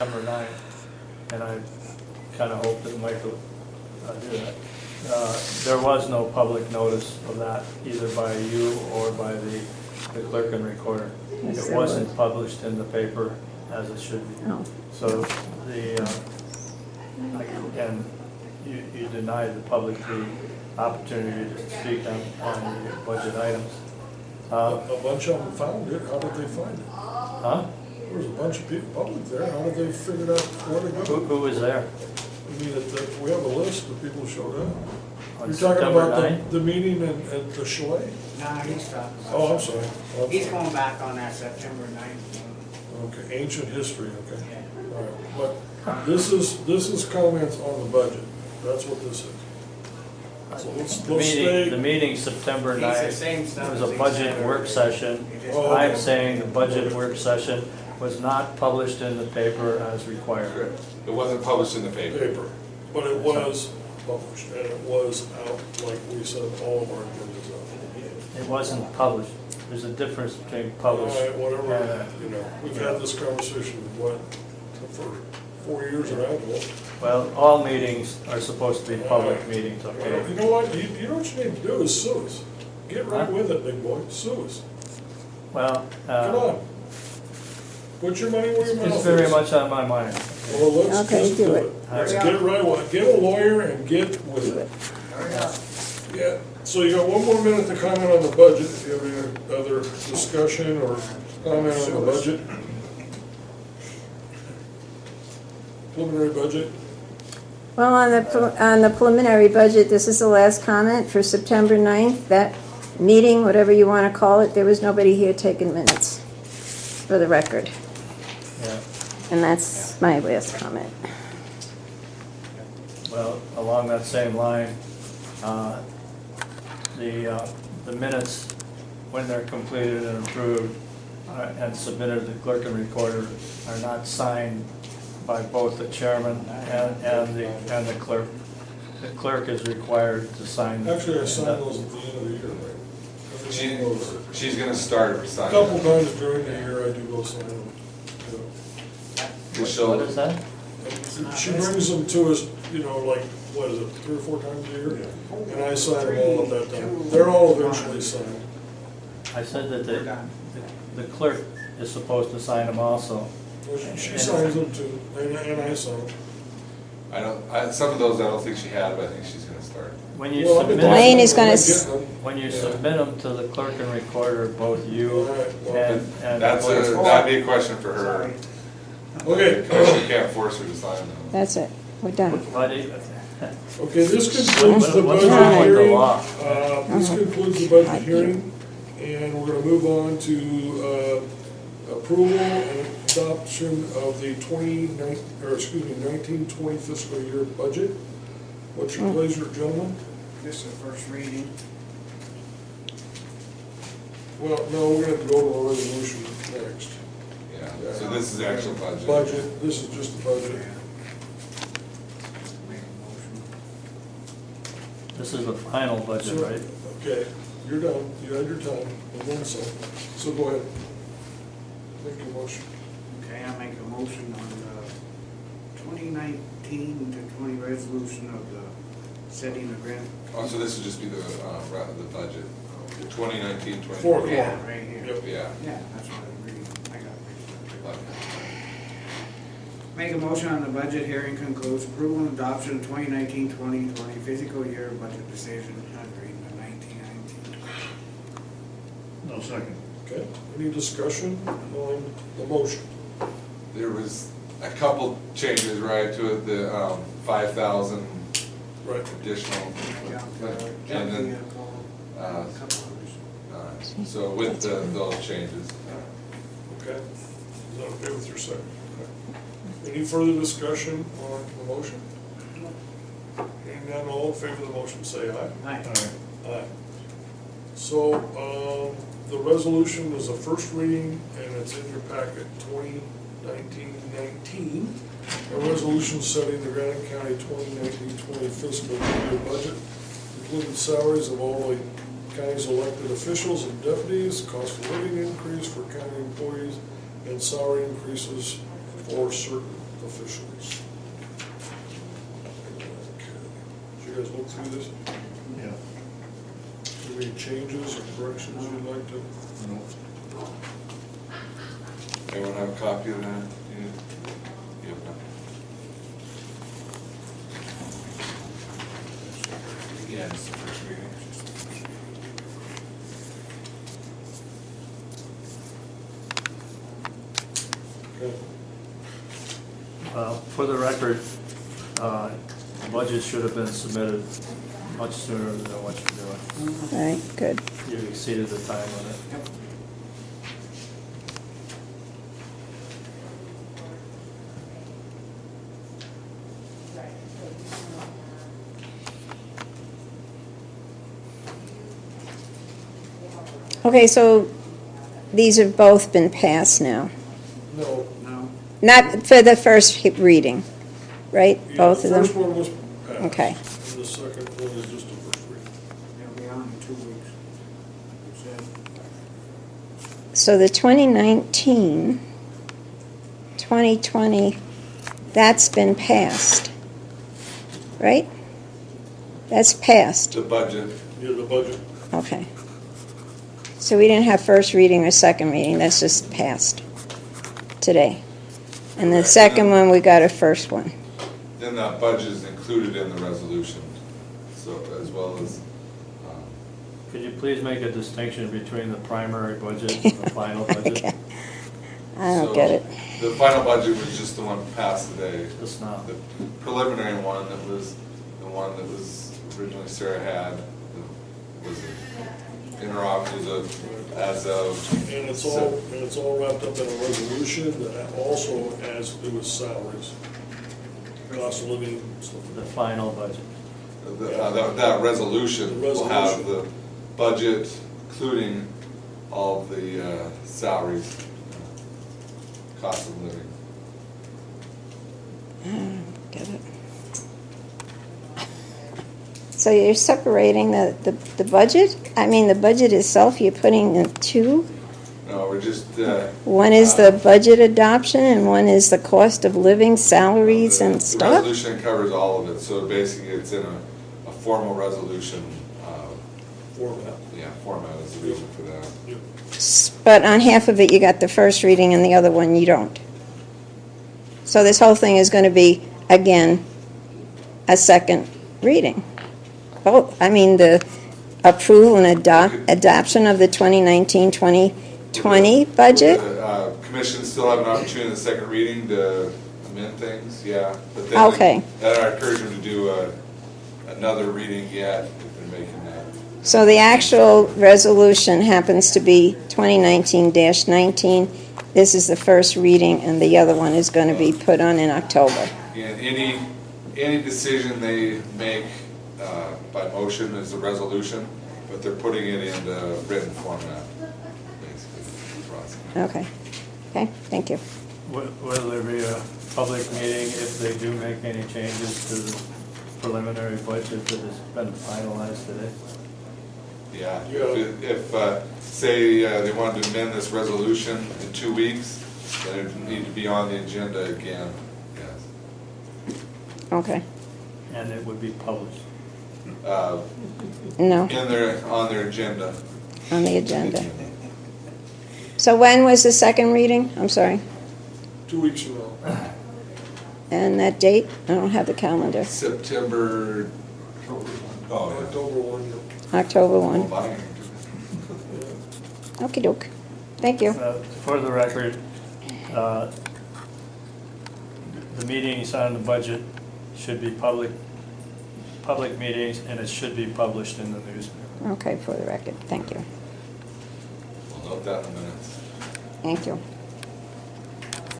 September 9th, and I kind of hoped that Mike would do that. There was no public notice of that, either by you or by the clerk and recorder. Yes, It wasn't published in the paper as it should be. Oh. So and you denied the public the opportunity to speak on the budget items. A bunch of them found it. How did they find it? Huh? There was a bunch of people, public there. How did they figure out where to go? Who was there? I mean, we have a list of people who showed up. On You're talking September about 9th? the meeting at the chalet? No, he's talking about. Oh, I'm sorry. He's going back on that September 9th. Okay, ancient history, okay. Yeah. All right, but this is comments on the budget. That's what this is. So let's The stay. meeting September He's the 9th, same stuff it was as a he budget said work earlier. session. He just- Oh, okay. I'm saying the budget work session was not published in the paper as required. It wasn't published in the paper. Paper, but it was published, and it was out, like we said, all of our agendas out. It wasn't published. There's a difference between All published right, whatever, and, you know, we've had this conversation, what, for 4 years or how? well, all meetings are supposed to be public meetings, Well, okay? you know what, you know what you need to do is sue us. Get right Huh? with it, big boy, sue us. Well, Come on. Put your money where your mouth is. it's very much on my mind. Well, let's Okay, just do do it. it. Let's get right with it. Get a lawyer and get with it. Hurry up. Yeah, so you got 1 more minute to comment on the budget, if you have any other discussion or comment on the budget. Preliminary budget. Well, on the preliminary budget, this is the last comment for September 9th. That meeting, whatever you want to call it, there was nobody here taking minutes, for the record. Yeah. And that's my last comment. Well, along that same line, the minutes, when they're completed and approved and submitted to the clerk and recorder, are not signed by both the chairman and the clerk. The clerk is required to sign. Actually, I signed those at the end of the year, right? She's gonna start A signing. couple times during the year, I do go sign them. What is that? She brings them to us, you know, like, what is it, 3 or 4 times a year? And I sign them all at that time. They're all eventually signed. I said that the clerk is supposed to sign them also. Well, she signs them too, and I sign them. Some of those I don't think she had, but I think she's gonna start. When you Well, I've been submit, Wayne getting is gonna them. when you Yeah. submit them to the clerk and recorder, both you All right, well, and. That'd be a question for her. Sorry. Okay, Because she can't force her to sign them. That's it. We're done. okay, this concludes the What's budget wrong with the hearing. law? This concludes the budget hearing, and we're gonna move on to approval and adoption of the 1920 fiscal year budget. What's your pleasure, gentlemen? This is the first reading. Well, no, we're gonna have to go to a resolution next. Yeah, so this is the actual budget. Budget, this is just the budget. Make a motion. This is the final budget, So- right? Okay, you're done, you had your time, and then some, so go ahead. Make your motion. Okay, I make a motion on the 2019 to 20 resolution of the setting the grant. Oh, so this would just be the budget, 2019, Four. 2020. Yeah, right here. Yep. Yeah. Yeah, that's what I'm reading. I got it. Okay. Make a motion on the budget hearing concludes approval and adoption of 2019-2020 fiscal year budget decision under the 1919. No second. Okay, any discussion on the motion? There was a couple changes, right, to it, the 5,000 Right. additional. Junk And then, vehicle, a couple others. so with those changes. Okay, is that okay with your second? Okay. Any further discussion on the motion? Hearing none, all in favor of the motion, say aye. Aye. Aye. So, the resolution is a first reading, and it's in your packet, 2019-19. A resolution setting the Granite County 2019-20 fiscal year budget, including salaries of all the county's elected officials and deputies, cost of living increase for county employees, and salary increases for certain officials. Okay. Did you guys look through this? Yeah. Any changes or corrections you'd like to? No. Anyone have a copy of that? You have none? Yeah, it's the first reading. Okay. For the record, the budget should have been submitted much sooner than what you're doing. All right, good. You exceeded the time limit. Yep. Okay, so these have both been passed now. No. No. Not for the first reading, right? Yeah, Both of The first them? one was passed. Okay. And the second one is just a first reading. It'll be on in 2 weeks. It said. So the 2019, 2020, that's been passed, right? That's passed, The budget, Yeah, the budget. okay. So we didn't have first reading or second reading, that's just passed today. And the Correct. second one, we got a first one. then that budget is included in the resolution, so as well as, Could you please make a distinction between the primary budget and the final budget? Okay. I don't so get it. The final budget was just the one passed today. Just now. The preliminary one that was, the one that was originally Sarah had, was as of. And it's all wrapped up in a resolution that also has to do with salaries, cost of living, stuff The like that. final budget. That resolution The will have resolution. the budget, including all of the salaries, cost of living. I don't get it. So you're separating the budget? I mean, the budget itself, you're putting in two? No, we're just. One is the budget adoption and one is the cost of living, salaries and The stuff? resolution covers all of it, so basically it's in a formal resolution, Format. format is the reason for that. Yep. But on half of it, you got the first reading and the other one you don't. So this whole thing is going to be, again, a second reading. Oh, I mean, the approval and adoption of the 2019-2020 budget? The commission still have an opportunity in the second reading to amend things, yeah. But then Okay. Then I encourage them to do another reading yet, if they're making that. So the actual resolution happens to be 2019-19. This is the first reading, and the other one is going to be put on in October. And any decision they make by motion is a resolution, but they're putting it in the written format, basically, the process. Okay. Okay, thank you. Will there be a public meeting if they do make any changes to the preliminary budget that has been finalized today? Yeah, Yeah. if say they wanted to amend this resolution in 2 weeks, then it would need to be on the agenda again, yes. Okay. And it would be published. No, On their agenda. on the agenda. So when was the second reading? I'm sorry. 2 weeks from now. And that date? I don't have the calendar. September. Oh, yeah. October 1. Yep. October 1. Well, Okey doke. Thank you. For the record, the meetings on the budget should be public meetings, and it should be published in the newspaper. Okay, for the record. Thank you. We'll note that in a minute. Thank you.